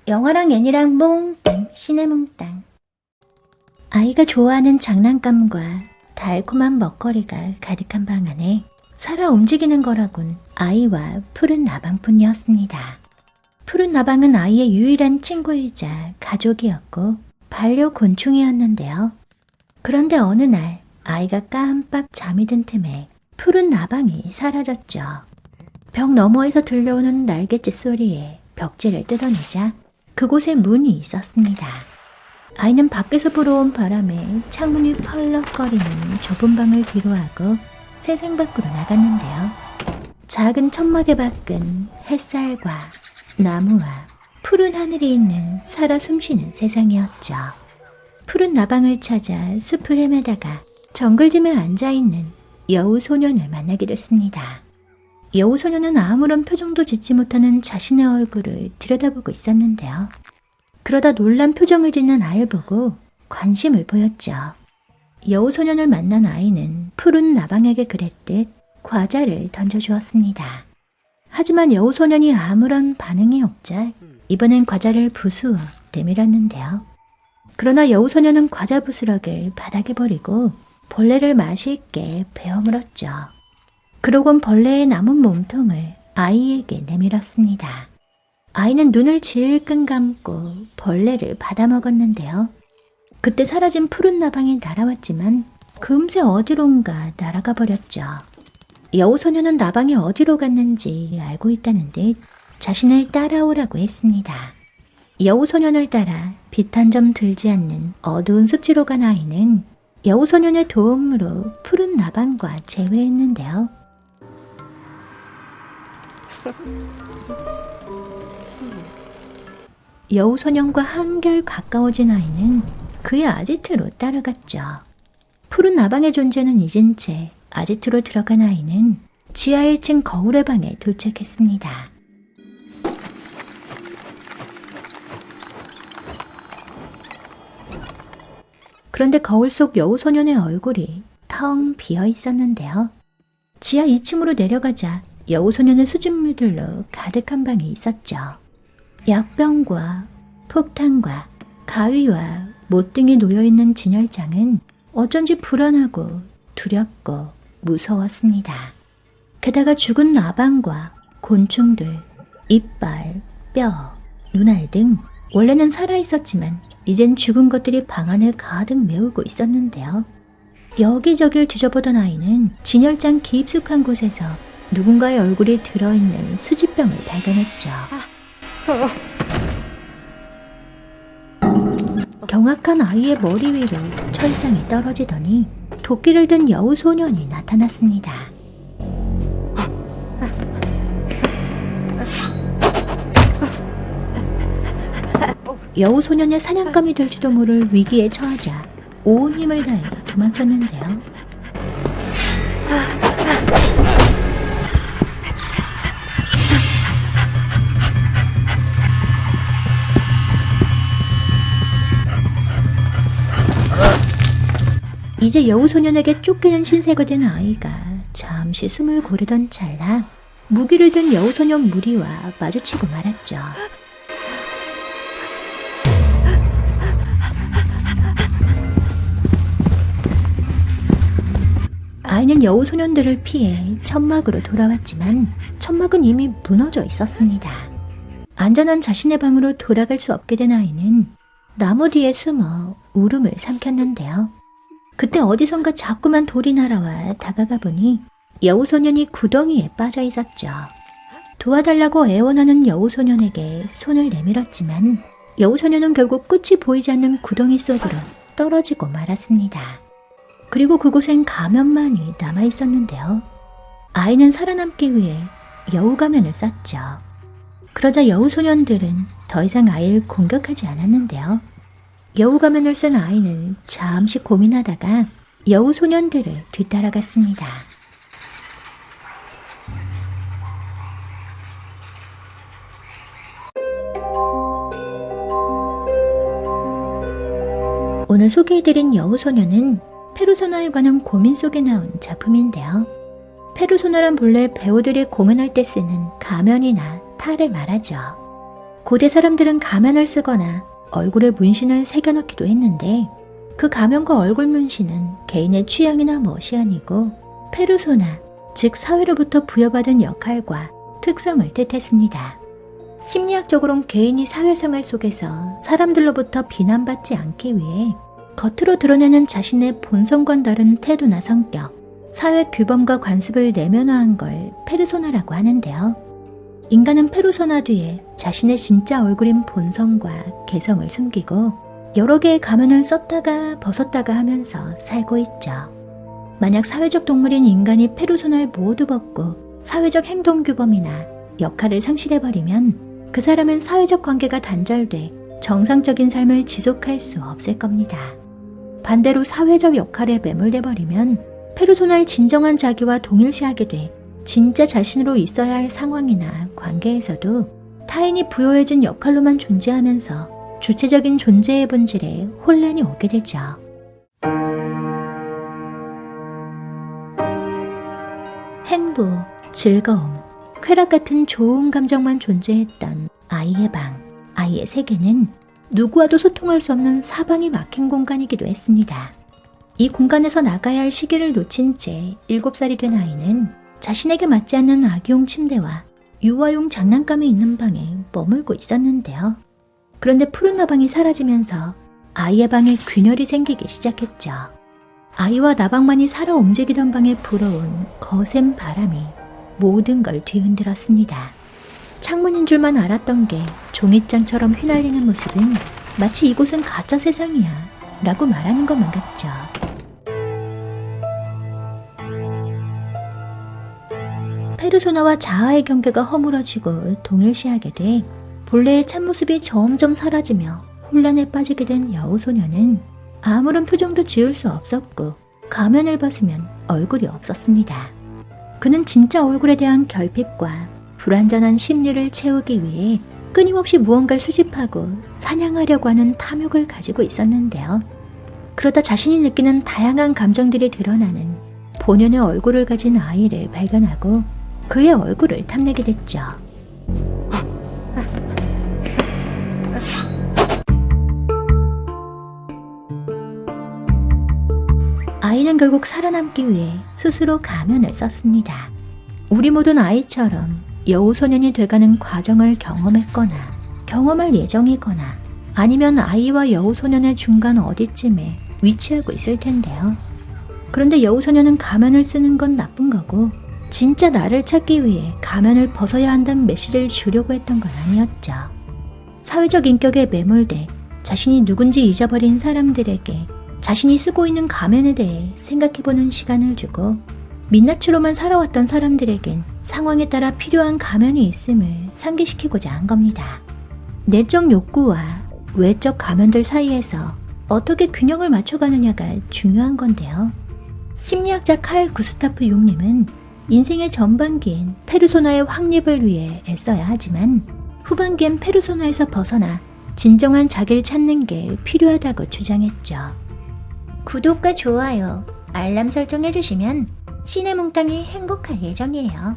영화랑 애니랑 몽땅 시네몽땅. 아이가 좋아하는 장난감과 달콤한 먹거리가 가득한 방 안에 살아 움직이는 거라곤 아이와 푸른 나방뿐이었습니다. 푸른 나방은 아이의 유일한 친구이자 가족이었고 반려곤충이었는데요. 그런데 어느 날 아이가 깜빡 잠이 든 틈에 푸른 나방이 사라졌죠. 벽 너머에서 들려오는 날갯짓 소리에 벽지를 뜯어내자 그곳에 문이 있었습니다. 아이는 밖에서 불어온 바람에 창문이 펄럭거리는 좁은 방을 뒤로하고 세상 밖으로 나갔는데요. 작은 천막의 밖은 햇살과 나무와 푸른 하늘이 있는 살아 숨쉬는 세상이었죠. 푸른 나방을 찾아 숲을 헤매다가 정글짐에 앉아있는 여우 소년을 만나게 됐습니다. 여우 소년은 아무런 표정도 짓지 못하는 자신의 얼굴을 들여다보고 있었는데요. 그러다 놀란 표정을 짓는 아이를 보고 관심을 보였죠. 여우 소년을 만난 아이는 푸른 나방에게 그랬듯 과자를 던져주었습니다. 하지만 여우 소년이 아무런 반응이 없자 이번엔 과자를 부수어 내밀었는데요. 그러나 여우 소년은 과자 부스러기를 바닥에 버리고 벌레를 맛있게 베어물었죠. 그러곤 벌레의 남은 몸통을 아이에게 내밀었습니다. 아이는 눈을 질끈 감고 벌레를 받아먹었는데요. 그때 사라진 푸른 나방이 날아왔지만 금세 어디론가 날아가 버렸죠. 여우 소년은 나방이 어디로 갔는지 알고 있다는 듯 자신을 따라오라고 했습니다. 여우 소년을 따라 빛 한 점 들지 않는 어두운 숲지로 간 아이는 여우 소년의 도움으로 푸른 나방과 재회했는데요. 여우 소년과 한결 가까워진 아이는 그의 아지트로 따라갔죠. 푸른 나방의 존재는 잊은 채 아지트로 들어간 아이는 지하 1층 거울의 방에 도착했습니다. 그런데 거울 속 여우 소년의 얼굴이 텅 비어 있었는데요. 지하 2층으로 내려가자 여우 소년의 수집물들로 가득한 방이 있었죠. 약병과 폭탄과 가위와 못등이 놓여있는 진열장은 어쩐지 불안하고 두렵고 무서웠습니다. 게다가 죽은 나방과 곤충들, 이빨, 뼈, 눈알 등 원래는 살아있었지만 이젠 죽은 것들이 방 안을 가득 메우고 있었는데요. 여기저길 뒤져보던 아이는 진열장 깊숙한 곳에서 누군가의 얼굴이 들어있는 수집병을 발견했죠. 경악한 아이의 머리 위로 철장이 떨어지더니 도끼를 든 여우 소년이 나타났습니다. 여우 소년의 사냥감이 될지도 모를 위기에 처하자 온 힘을 다해 도망쳤는데요. 이제 여우 소년에게 쫓기는 신세가 된 아이가 잠시 숨을 고르던 찰나 무기를 든 여우 소년 무리와 마주치고 말았죠. 아이는 여우 소년들을 피해 천막으로 돌아왔지만 천막은 이미 무너져 있었습니다. 안전한 자신의 방으로 돌아갈 수 없게 된 아이는 나무 뒤에 숨어 울음을 삼켰는데요. 그때 어디선가 자꾸만 돌이 날아와 다가가 보니 여우 소년이 구덩이에 빠져 있었죠. 도와달라고 애원하는 여우 소년에게 손을 내밀었지만 여우 소년은 결국 끝이 보이지 않는 구덩이 속으로 떨어지고 말았습니다. 그리고 그곳엔 가면만이 남아 있었는데요. 아이는 살아남기 위해 여우 가면을 썼죠. 그러자 여우 소년들은 더 이상 아이를 공격하지 않았는데요. 여우 가면을 쓴 아이는 잠시 고민하다가 여우 소년들을 뒤따라갔습니다. 오늘 소개해드린 여우소녀는 페르소나에 관한 고민 속에 나온 작품인데요. 페르소나란 본래 배우들이 공연할 때 쓰는 가면이나 살을 말하죠. 고대 사람들은 가면을 쓰거나 얼굴에 문신을 새겨넣기도 했는데 그 가면과 얼굴 문신은 개인의 취향이나 멋이 아니고 페르소나, 즉 사회로부터 부여받은 역할과 특성을 뜻했습니다. 심리학적으로는 개인이 사회생활 속에서 사람들로부터 비난받지 않기 위해 겉으로 드러내는 자신의 본성과는 다른 태도나 성격, 사회 규범과 관습을 내면화한 걸 페르소나라고 하는데요. 인간은 페르소나 뒤에 자신의 진짜 얼굴인 본성과 개성을 숨기고 여러 개의 가면을 썼다가 벗었다가 하면서 살고 있죠. 만약 사회적 동물인 인간이 페르소나를 모두 벗고 사회적 행동 규범이나 역할을 상실해버리면 그 사람은 사회적 관계가 단절돼 정상적인 삶을 지속할 수 없을 겁니다. 반대로 사회적 역할에 매몰돼 버리면 페르소나의 진정한 자기와 동일시하게 돼 진짜 자신으로 있어야 할 상황이나 관계에서도 타인이 부여해준 역할로만 존재하면서 주체적인 존재의 본질에 혼란이 오게 되죠. 행복, 즐거움, 쾌락 같은 좋은 감정만 존재했던 아이의 방, 아이의 세계는 누구와도 소통할 수 없는 사방이 막힌 공간이기도 했습니다. 이 공간에서 나가야 할 시기를 놓친 채 7살이 된 아이는 자신에게 맞지 않는 아기용 침대와 유아용 장난감이 있는 방에 머물고 있었는데요. 그런데 푸른 나방이 사라지면서 아이의 방에 균열이 생기기 시작했죠. 아이와 나방만이 살아 움직이던 방에 불어온 거센 바람이 모든 걸 뒤흔들었습니다. 창문인 줄만 알았던 게 종잇장처럼 휘날리는 모습은 마치 이곳은 가짜 세상이야 라고 말하는 것만 같죠. 페르소나와 자아의 경계가 허물어지고 동일시하게 돼 본래의 참모습이 점점 사라지며 혼란에 빠지게 된 여우소녀는 아무런 표정도 지을 수 없었고 가면을 벗으면 얼굴이 없었습니다. 그는 진짜 얼굴에 대한 결핍과 불완전한 심리를 채우기 위해 끊임없이 무언가를 수집하고 사냥하려고 하는 탐욕을 가지고 있었는데요. 그러다 자신이 느끼는 다양한 감정들이 드러나는 본연의 얼굴을 가진 아이를 발견하고 그의 얼굴을 탐내게 됐죠. 아이는 결국 살아남기 위해 스스로 가면을 썼습니다. 우리 모든 아이처럼 여우소년이 돼가는 과정을 경험했거나 경험할 예정이거나 아니면 아이와 여우소년의 중간 어디쯤에 위치하고 있을 텐데요. 그런데 여우소년은 가면을 쓰는 건 나쁜 거고 진짜 나를 찾기 위해 가면을 벗어야 한다는 메시지를 주려고 했던 건 아니었죠. 사회적 인격에 매몰돼 자신이 누군지 잊어버린 사람들에게 자신이 쓰고 있는 가면에 대해 생각해보는 시간을 주고 민낯으로만 살아왔던 사람들에겐 상황에 따라 필요한 가면이 있음을 상기시키고자 한 겁니다. 내적 욕구와 외적 가면들 사이에서 어떻게 균형을 맞춰가느냐가 중요한 건데요. 심리학자 칼 구스타프 융님은 인생의 전반기엔 페르소나의 확립을 위해 애써야 하지만 후반기엔 페르소나에서 벗어나 진정한 자기를 찾는 게 필요하다고 주장했죠. 구독과 좋아요, 알람 설정해주시면 시네몽땅이 행복할 예정이에요.